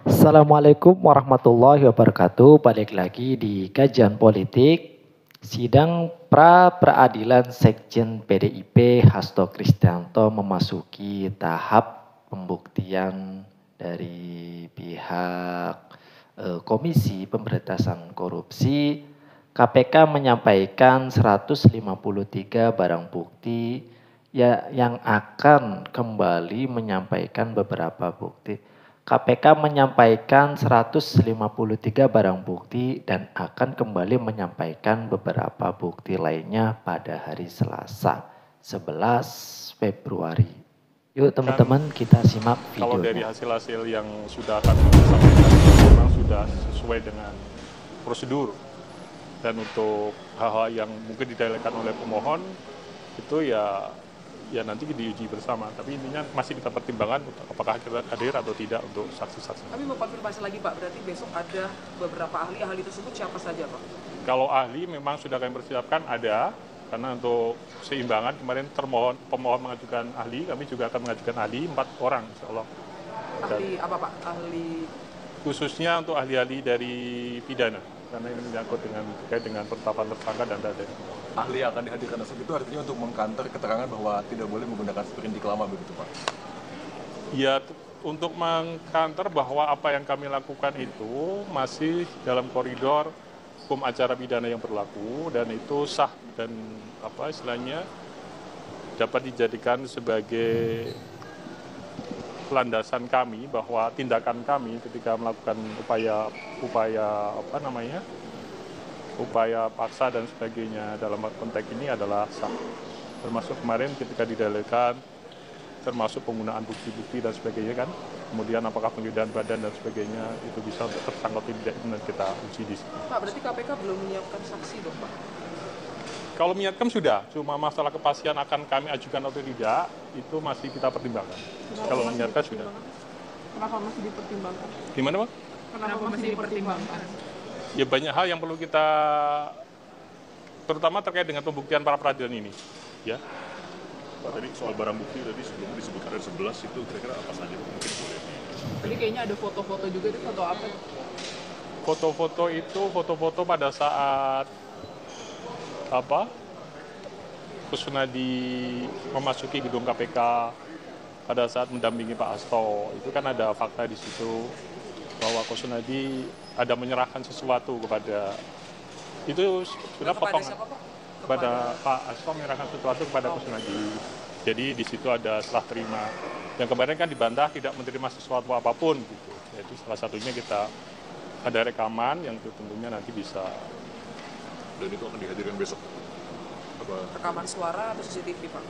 Assalamualaikum warahmatullahi wabarakatuh. Balik lagi di kajian politik. Sidang pra peradilan Sekjen PDIP Hasto Kristianto memasuki tahap pembuktian dari pihak Komisi Pemberantasan Korupsi. KPK menyampaikan 153 barang bukti yang akan kembali menyampaikan beberapa bukti. KPK menyampaikan 153 barang bukti dan akan kembali menyampaikan beberapa bukti lainnya pada hari Selasa 11 Februari. Yuk teman-teman kita simak videonya. Kalau dari hasil-hasil yang sudah kami sampaikan memang sudah sesuai dengan prosedur, dan untuk hal-hal yang mungkin didalilkan oleh pemohon itu ya nanti diuji bersama, tapi intinya masih kita pertimbangkan apakah kita hadir atau tidak untuk saksi-saksi. Kami mau konfirmasi lagi Pak, berarti besok ada beberapa ahli tersebut siapa saja Pak? Kalau ahli memang sudah kami persiapkan ada, karena untuk seimbangan kemarin pemohon mengajukan ahli, kami juga akan mengajukan ahli 4 orang insya Allah. Ahli apa Pak? Ahli khususnya untuk ahli-ahli dari pidana, karena ini menyangkut terkait dengan penetapan tersangka dan dada. Ahli yang akan dihadirkan tersebut itu artinya untuk mengkantor keterangan bahwa tidak boleh menggunakan sprindik lama begitu Pak? Ya, untuk mengkantor bahwa apa yang kami lakukan itu masih dalam koridor hukum acara pidana yang berlaku dan itu sah dan apa istilahnya dapat dijadikan sebagai landasan kami bahwa tindakan kami ketika melakukan upaya paksa dan sebagainya dalam konteks ini adalah sah. Termasuk kemarin ketika didalilkan, termasuk penggunaan bukti-bukti dan sebagainya kan. Kemudian apakah penggeledahan badan dan sebagainya itu bisa untuk tersangka tidak, itu nanti kita uji di sini. Pak, berarti KPK belum menyiapkan saksi dong Pak? Kalau menyiapkan sudah, cuma masalah kepastian akan kami ajukan atau tidak, itu masih kita pertimbangkan. Kalau menyiapkan sudah. Kenapa masih dipertimbangkan? Gimana Pak? Kenapa masih dipertimbangkan? Ya banyak hal yang perlu kita, terutama terkait dengan pembuktian para peradilan ini. Ya. Pak, tadi soal barang bukti tadi sebelumnya disebutkan ada 11, itu kira-kira apa saja mungkin boleh? Tadi kayaknya ada foto-foto juga, itu foto apa? Foto-foto itu foto-foto pada saat Kusnadi memasuki gedung KPK pada saat mendampingi Pak Hasto. Itu kan ada fakta di situ bahwa Kusnadi ada menyerahkan sesuatu kepada, itu sudah potongan kepada Pak Hasto, menyerahkan sesuatu kepada Kusnadi. Jadi di situ ada serah terima. Yang kemarin kan dibantah tidak menerima sesuatu apapun gitu. Jadi salah satunya kita ada rekaman yang itu tentunya nanti bisa. Dan itu akan dihadirkan besok? Rekaman suara atau CCTV Pak?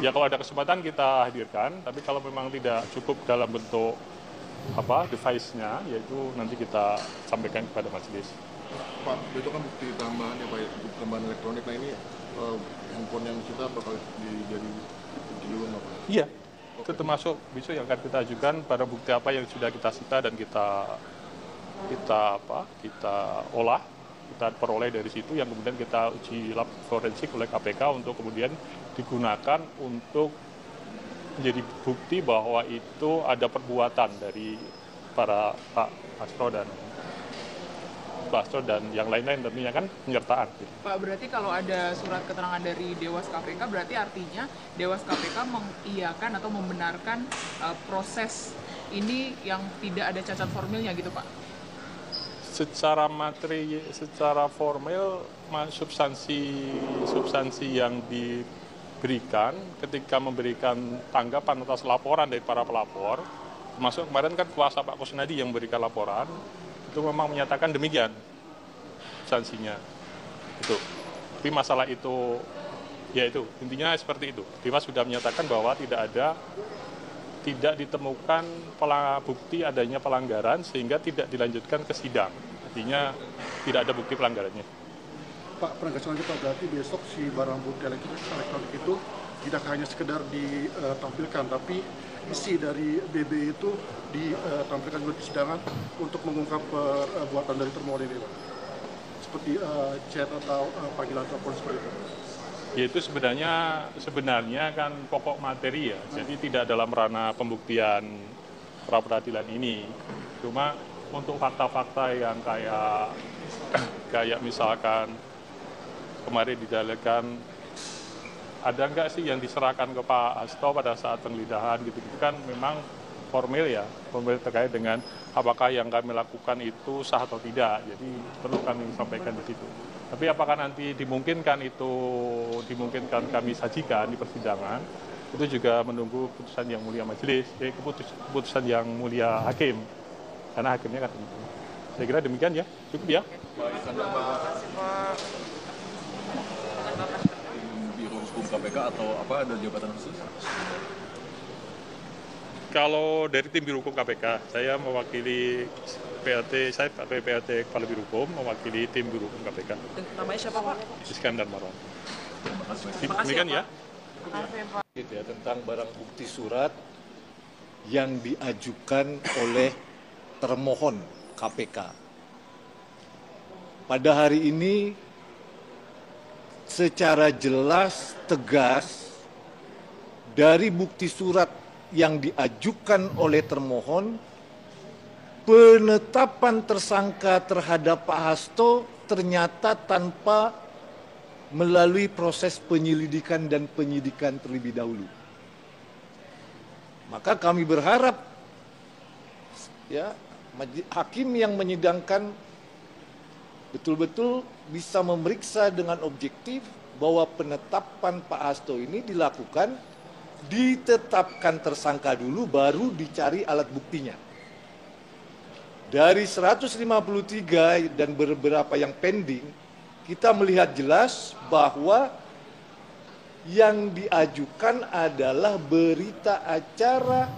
Ya kalau ada kesempatan kita hadirkan, tapi kalau memang tidak cukup dalam bentuk device-nya, yaitu nanti kita sampaikan kepada majelis. Pak, itu kan bukti tambahan ya Pak, bukti tambahan elektronik. Nah ini handphone yang kita bakal jadi bukti dulu nggak Pak? Iya, itu termasuk besok yang akan kita ajukan pada bukti apa yang sudah kita sita dan kita olah, kita peroleh dari situ yang kemudian kita uji lab forensik oleh KPK untuk kemudian digunakan untuk menjadi bukti bahwa itu ada perbuatan dari para Pak Hasto dan yang lain-lain tentunya kan penyertaan. Pak, berarti kalau ada surat keterangan dari Dewas KPK berarti artinya Dewas KPK mengiyakan atau membenarkan proses ini yang tidak ada cacat formilnya gitu Pak? Secara materi, secara formal, substansi yang diberikan ketika memberikan tanggapan atas laporan dari para pelapor, termasuk kemarin kan kuasa Pak Kusnadi yang memberikan laporan, itu memang menyatakan demikian substansinya. Itu. Tapi masalah itu, ya itu, intinya seperti itu. Dewas sudah menyatakan bahwa tidak ditemukan bukti adanya pelanggaran sehingga tidak dilanjutkan ke sidang. Artinya tidak ada bukti pelanggarannya. Pak, penegasan lagi Pak, berarti besok si barang bukti elektronik itu tidak hanya sekedar ditampilkan, tapi isi dari BB itu ditampilkan juga di sidangan untuk mengungkap perbuatan dari termohon ini Pak? Seperti chat atau panggilan telepon seperti itu. Yaitu sebenarnya kan pokok materi ya, jadi tidak dalam ranah pembuktian pra peradilan ini. Cuma untuk fakta-fakta yang kayak misalkan kemarin didalilkan, ada nggak sih yang diserahkan ke Pak Hasto pada saat penggeledahan gitu kan memang formil terkait dengan apakah yang kami lakukan itu sah atau tidak. Jadi perlu kami sampaikan di situ. Tapi apakah nanti dimungkinkan kami sajikan di persidangan, itu juga menunggu keputusan yang mulia majelis, keputusan yang mulia hakim. Karena hakimnya kan itu. Saya kira demikian ya, cukup ya. Biro Hukum KPK atau apa, ada jabatan khusus? Kalau dari tim Biro Hukum KPK, saya mewakili saya Pak PLT Kepala Biro Hukum, mewakili tim Biro Hukum KPK. Namanya siapa Pak? Iskandar Marwan. Terima kasih Demikian ya. Ya, tentang barang bukti surat yang diajukan oleh termohon KPK. Pada hari ini secara jelas, tegas, dari bukti surat yang diajukan oleh termohon, penetapan tersangka terhadap Pak Hasto ternyata tanpa melalui proses penyelidikan dan penyidikan terlebih dahulu. Maka kami berharap ya, hakim yang menyidangkan betul-betul bisa memeriksa dengan objektif bahwa penetapan Pak Hasto ini dilakukan, ditetapkan tersangka dulu, baru dicari alat buktinya. Dari 153 dan beberapa yang pending, kita melihat jelas bahwa yang diajukan adalah berita acara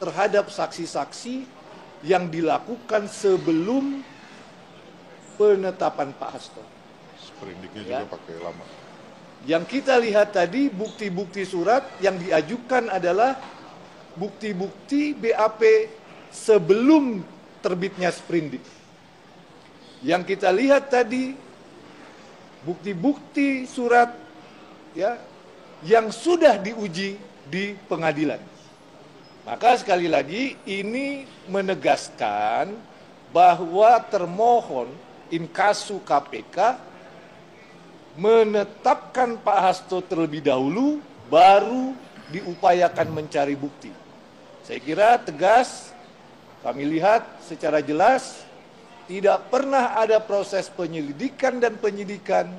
terhadap saksi-saksi yang dilakukan sebelum penetapan Pak Hasto. Sprindiknya Ya. juga pakai lama. Yang kita lihat tadi, bukti-bukti surat yang diajukan adalah bukti-bukti BAP sebelum terbitnya sprindik. Yang kita lihat tadi, bukti-bukti surat ya yang sudah diuji di pengadilan. Maka sekali lagi ini menegaskan bahwa termohon inkasu KPK menetapkan Pak Hasto terlebih dahulu, baru diupayakan mencari bukti. Saya kira tegas, kami lihat secara jelas, tidak pernah ada proses penyelidikan dan penyidikan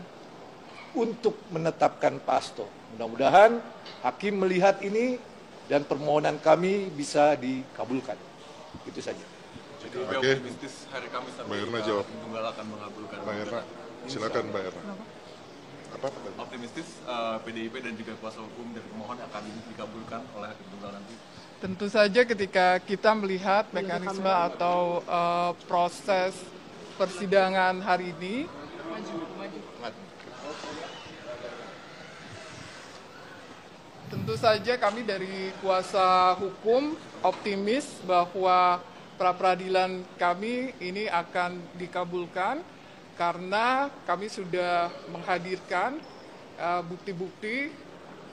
untuk menetapkan Pak Hasto. Mudah-mudahan hakim melihat ini dan permohonan kami bisa dikabulkan. Itu saja. Jadi optimistis hari Kamis nanti Mbak Irna jawab. Tunggal akan mengabulkan. Mbak Irna, silakan Mbak Irna. Apa? Optimistis PDIP dan juga kuasa hukum dari pemohon akan dikabulkan oleh hakim tunggal nanti. Tentu saja ketika kita melihat mekanisme atau proses persidangan hari ini, tentu saja kami dari kuasa hukum optimis bahwa pra-peradilan kami ini akan dikabulkan karena kami sudah menghadirkan bukti-bukti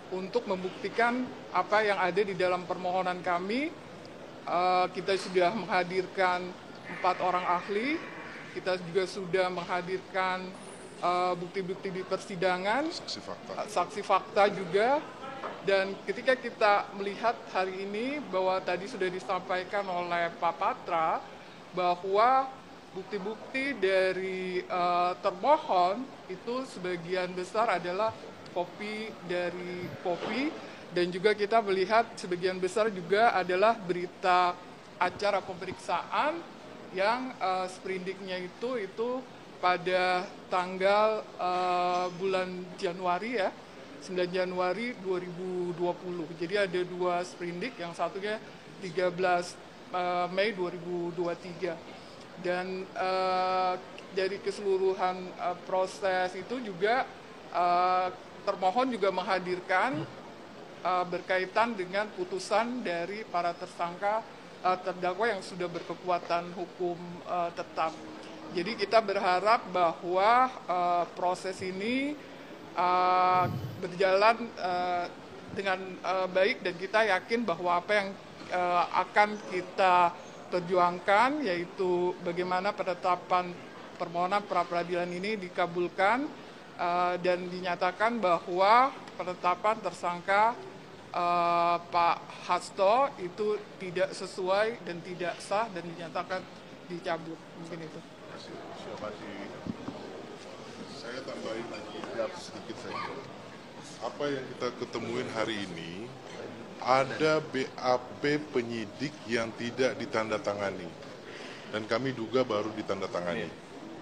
untuk membuktikan apa yang ada di dalam permohonan kami. Kita sudah menghadirkan 4 orang ahli, kita juga sudah menghadirkan bukti-bukti di persidangan, saksi fakta juga. Dan ketika kita melihat hari ini bahwa tadi sudah disampaikan oleh Pak Patra bahwa bukti-bukti dari termohon itu sebagian besar adalah kopi dari kopi, dan juga kita melihat sebagian besar juga adalah berita acara pemeriksaan yang sprindiknya itu pada tanggal bulan Januari ya, 9 Januari 2020. Jadi ada 2 sprindik, yang satunya 13 Mei 2023. Dan dari keseluruhan proses itu juga termohon juga menghadirkan berkaitan dengan putusan dari para tersangka terdakwa yang sudah berkekuatan hukum tetap. Jadi kita berharap bahwa proses ini berjalan dengan baik, dan kita yakin bahwa apa yang akan kita perjuangkan, yaitu bagaimana penetapan permohonan pra-peradilan ini dikabulkan dan dinyatakan bahwa penetapan tersangka Pak Hasto itu tidak sesuai dan tidak sah dan dinyatakan dicabut. Mungkin itu. Saya tambahin lagi sedikit saja. Apa yang kita ketemuin hari ini, ada BAP penyidik yang tidak ditandatangani. Dan kami duga baru ditandatangani.